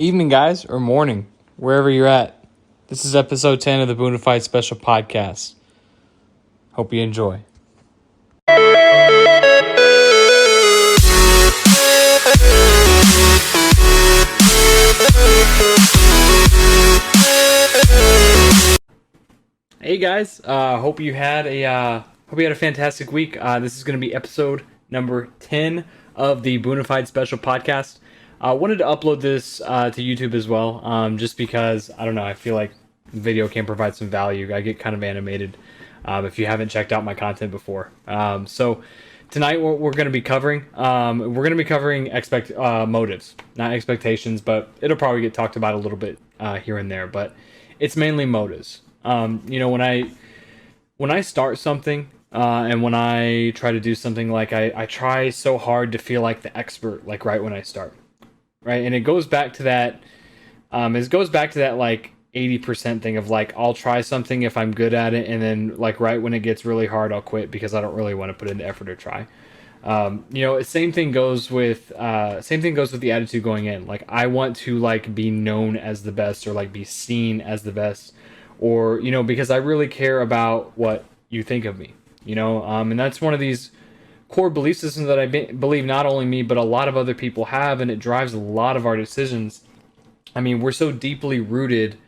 Evening, guys, or morning, wherever you're at. This is episode 10 of the Boonafide special podcast. Hope you enjoy. Hey guys, hope you had a fantastic week. This is going to be episode number 10 of the Boonafide special podcast. I wanted to upload this to YouTube as well, just because, I don't know, I feel like video can provide some value. I get kind of animated if you haven't checked out my content before. So tonight we're going to be covering motives, not expectations, but it'll probably get talked about a little bit here and there, but it's mainly motives. When I start something and when I try to do something, like I try so hard to feel like the expert, like right when I start, right? And it goes back to that like 80% thing of like, I'll try something if I'm good at it, and then like right when it gets really hard, I'll quit because I don't really want to put in the effort or try. Same thing goes with the attitude going in. Like, I want to like be known as the best, or like be seen as the best, or because I really care about what you think of me. And that's one of these core belief systems that I believe not only me but a lot of other people have, and it drives a lot of our decisions. I mean, we're so deeply rooted.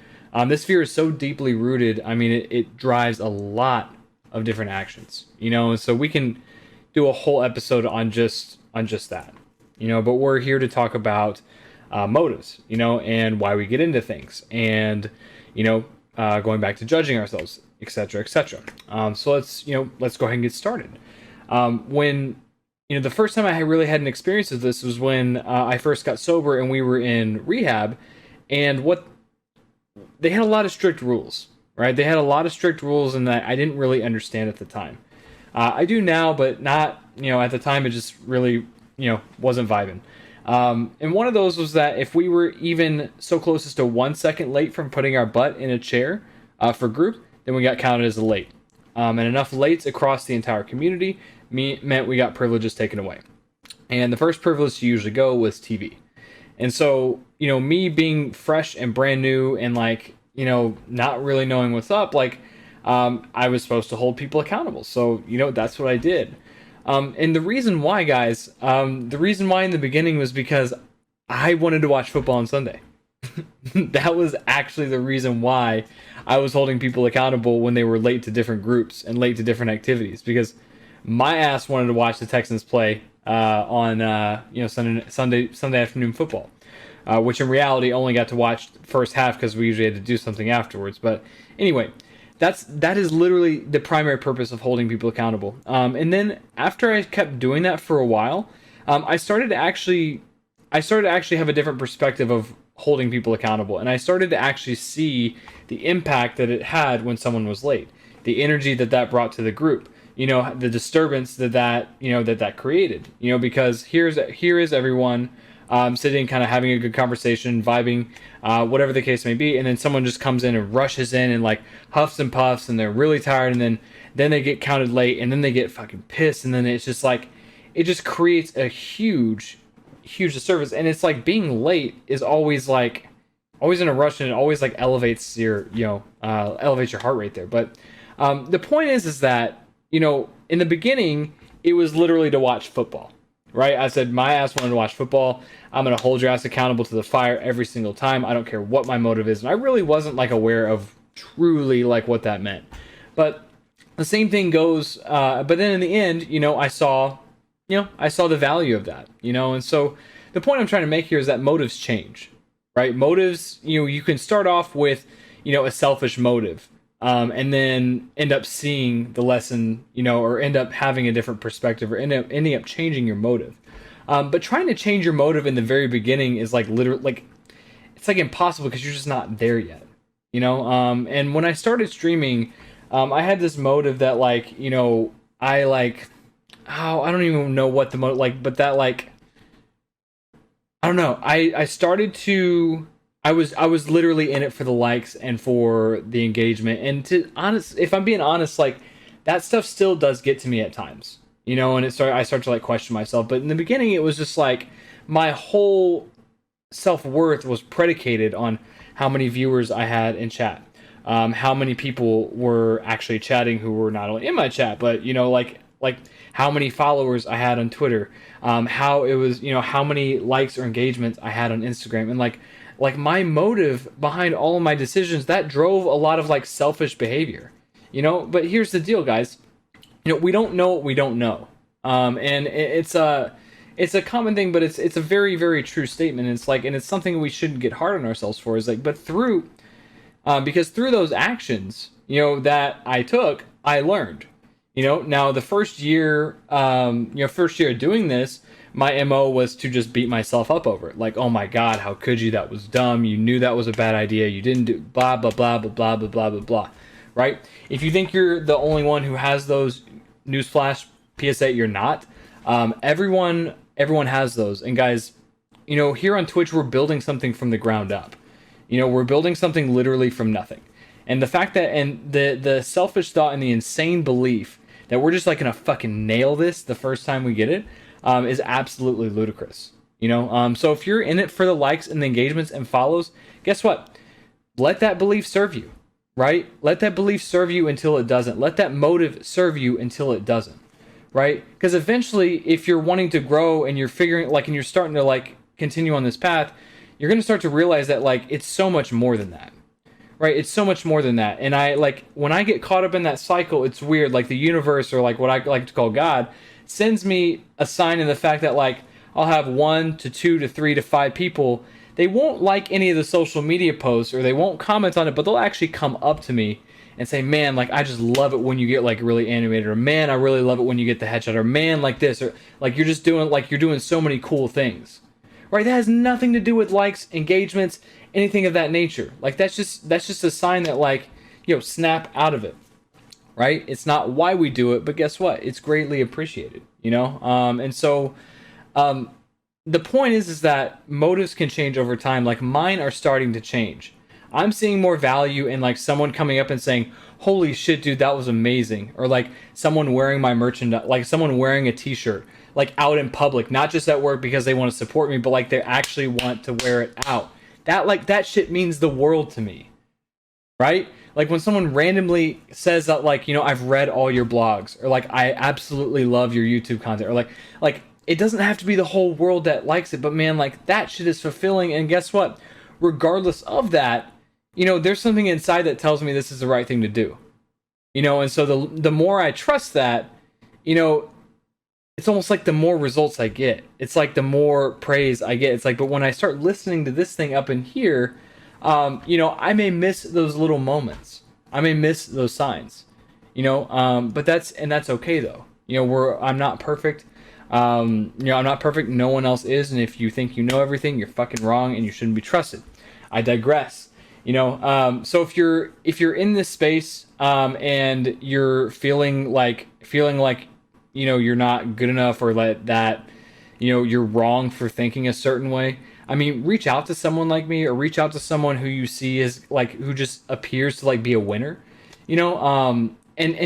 This fear is so deeply rooted. I mean, it drives a lot of different actions. And so we can do a whole episode on just that. But we're here to talk about motives. And why we get into things, and going back to judging ourselves, etc., etc. So let's go ahead and get started. When the first time I really had an experience of this was when I first got sober and we were in rehab, and they had a lot of strict rules, right? They had a lot of strict rules, and that I didn't really understand at the time. I do now, but not at the time. It just really wasn't vibing. And one of those was that if we were even so close as to 1 second late from putting our butt in a chair for group, then we got counted as a late. And enough lates across the entire community meant we got privileges taken away. And the first privilege to usually go was TV. And so, me being fresh and brand new and like, not really knowing what's up, like, I was supposed to hold people accountable. So, that's what I did. And the reason why, guys, in the beginning was because I wanted to watch football on Sunday. That was actually the reason why I was holding people accountable when they were late to different groups and late to different activities, because my ass wanted to watch the Texans play on Sunday afternoon football, which in reality only got to watch the first half because we usually had to do something afterwards. But anyway, that is literally the primary purpose of holding people accountable. And then after I kept doing that for a while, I started to actually have a different perspective of holding people accountable, and I started to actually see the impact that it had when someone was late, the energy that brought to the group, the disturbance that created, because here is everyone sitting, kind of having a good conversation, vibing, whatever the case may be, and then someone just comes in and rushes in and like huffs and puffs, and they're really tired, and then they get counted late, and then they get fucking pissed, and then it's just like, it just creates a huge disturbance. And it's like, being late is always in a rush, and it always like elevates your heart rate there. But the point is that in the beginning it was literally to watch football, right? I said my ass wanted to watch football. I'm gonna hold your ass accountable to the fire every single time. I don't care what my motive is. And I really wasn't like aware of truly like what that meant. But the same thing goes. But then in the end, I saw the value of that. And so the point I'm trying to make here is that motives change, right? Motives, you can start off with a selfish motive, and then end up seeing the lesson, or end up having a different perspective, or ending up changing your motive. But trying to change your motive in the very beginning is like literally like, it's like impossible, because you're just not there yet, and when I started streaming, I had this motive that like, I like, I don't even know what the motive, like, but that like, I don't know. I started to, I was literally in it for the likes and for the engagement. And if I'm being honest, like, that stuff still does get to me at times, and I start to like question myself. But in the beginning, it was just like, my whole self-worth was predicated on how many viewers I had in chat, how many people were actually chatting who were not only in my chat, but like how many followers I had on Twitter, how it was, how many likes or engagements I had on Instagram, and like my motive behind all of my decisions, that drove a lot of like selfish behavior, But here's the deal, guys. We don't know what we don't know, and it's a common thing, but it's a very, very true statement. And it's something we shouldn't get hard on ourselves for. Is like, but through because through those actions, that I took, I learned. Now the first year of doing this, my MO was to just beat myself up over it. Like, oh my God, how could you? That was dumb. You knew that was a bad idea. You didn't do blah, blah, blah, blah, blah, blah, blah, blah, blah. Right? If you think you're the only one who has those, newsflash, PSA, you're not. Everyone has those. And guys, here on Twitch, we're building something from the ground up. We're building something literally from nothing. And the fact that, and the selfish thought and the insane belief that we're just like gonna fucking nail this the first time we get it, is absolutely ludicrous. So if you're in it for the likes and the engagements and follows, guess what? Let that belief serve you, right? Let that belief serve you until it doesn't. Let that motive serve you until it doesn't, right? Because eventually, if you're wanting to grow and you're figuring, like, and you're starting to like continue on this path, you're gonna start to realize that like it's so much more than that. Right, it's so much more than that. And I like when I get caught up in that cycle, it's weird. Like the universe, or like what I like to call God, sends me a sign in the fact that like I'll have 1 to 2 to 3 to 5 people. They won't like any of the social media posts or they won't comment on it, but they'll actually come up to me and say, "Man, like I just love it when you get like really animated," or "Man, I really love it when you get the headshot," or "Man, like this," or like you're doing so many cool things. Right? That has nothing to do with likes, engagements, anything of that nature. Like that's just a sign that like, snap out of it. Right? It's not why we do it, but guess what? It's greatly appreciated, And so the point is that motives can change over time. Like mine are starting to change. I'm seeing more value in like someone coming up and saying, "Holy shit, dude, that was amazing." Or like someone wearing my merchandise, like someone wearing a t-shirt, like out in public, not just at work because they want to support me, but like they actually want to wear it out. That shit means the world to me. Right? Like when someone randomly says that like, "I've read all your blogs," or like, "I absolutely love your YouTube content," or like it doesn't have to be the whole world that likes it, but man, like that shit is fulfilling. And guess what? Regardless of that, there's something inside that tells me this is the right thing to do. And so the more I trust that, it's almost like the more results I get. It's like the more praise I get. It's like, but when I start listening to this thing up in here, I may miss those little moments. I may miss those signs, but that's okay though. I'm not perfect. I'm not perfect. No one else is. And if you think you know everything, you're fucking wrong and you shouldn't be trusted. I digress. So if you're in this space, and you're feeling like, you're not good enough, or that, you're wrong for thinking a certain way. I mean, reach out to someone like me, or reach out to someone who you see as like, who just appears to like be a winner, and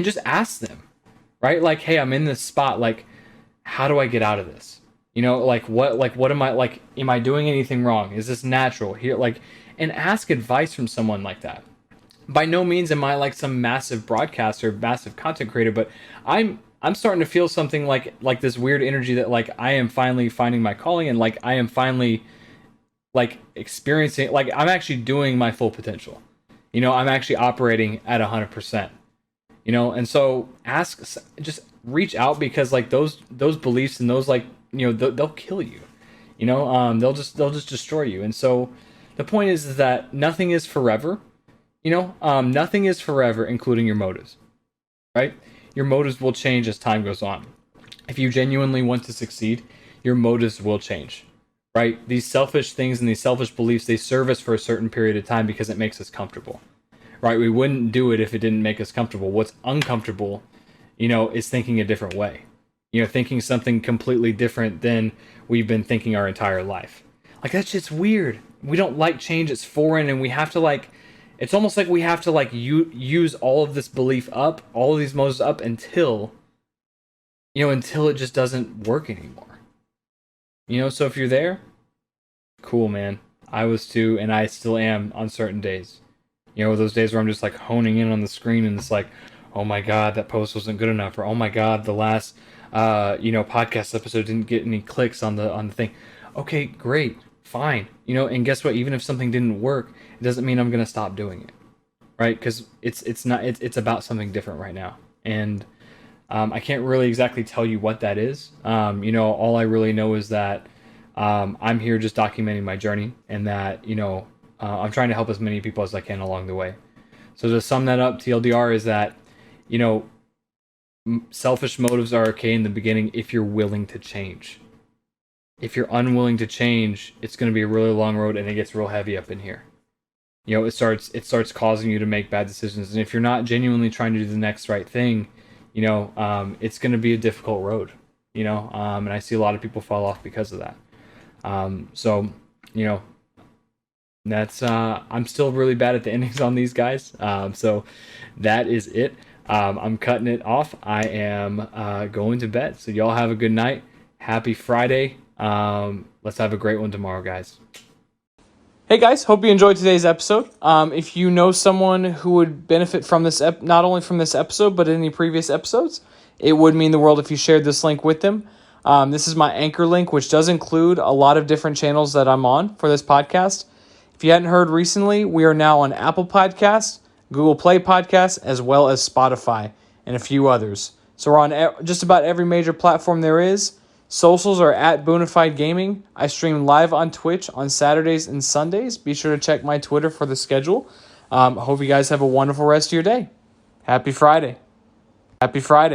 just ask them, right? Like, "Hey, I'm in this spot. Like, how do I get out of this? What am I like? Am I doing anything wrong? Is this natural here?" And ask advice from someone like that. By no means am I like some massive broadcaster, massive content creator, but I'm starting to feel something like this weird energy that like I am finally finding my calling, and like I am finally like experiencing, like I'm actually doing my full potential. I'm actually operating at 100%. And so just reach out, because like those beliefs and those like, they'll kill you. They'll just destroy you. And so the point is that nothing is forever. Nothing is forever, including your motives. Right? Your motives will change as time goes on. If you genuinely want to succeed, your motives will change. Right? These selfish things and these selfish beliefs, they serve us for a certain period of time because it makes us comfortable. Right? We wouldn't do it if it didn't make us comfortable. What's uncomfortable, is thinking a different way. Thinking something completely different than we've been thinking our entire life. Like, that shit's weird. We don't like change. It's foreign, and we have to like, it's almost like we have to like use all of this belief up, all of these motives up until it just doesn't work anymore. So if you're there, cool, man. I was too, and I still am on certain days. You know, those days where I'm just like honing in on the screen and it's like, oh my god, that post wasn't good enough, or oh my god, the last podcast episode didn't get any clicks on the thing. Okay, great, fine. You know, and guess what? Even if something didn't work, it doesn't mean I'm gonna stop doing it, right? Because it's about something different right now, and I can't really exactly tell you what that is. All I really know is that I'm here just documenting my journey, and that I'm trying to help as many people as I can along the way. So to sum that up, TLDR is that you know selfish motives are okay in the beginning if you're willing to change. If you're unwilling to change, it's going to be a really long road, and it gets real heavy up in here. It starts causing you to make bad decisions, and if you're not genuinely trying to do the next right thing, it's going to be a difficult road. And I see a lot of people fall off because of that. So that's I'm still really bad at the endings on these guys. So that is it. I'm cutting it off. I am going to bed. So y'all have a good night. Happy Friday. Let's have a great one tomorrow, guys. Hey guys, hope you enjoyed today's episode. If you know someone who would benefit from this, not only from this episode, but any previous episodes, it would mean the world if you shared this link with them. This is my Anchor link, which does include a lot of different channels that I'm on for this podcast. If you hadn't heard recently, we are now on Apple Podcasts, Google Play Podcasts, as well as Spotify, and a few others. So we're on just about every major platform there is. Socials are at Boonafide Gaming. I stream live on Twitch on Saturdays and Sundays. Be sure to check my Twitter for the schedule. I hope you guys have a wonderful rest of your day. Happy Friday. Happy Friday.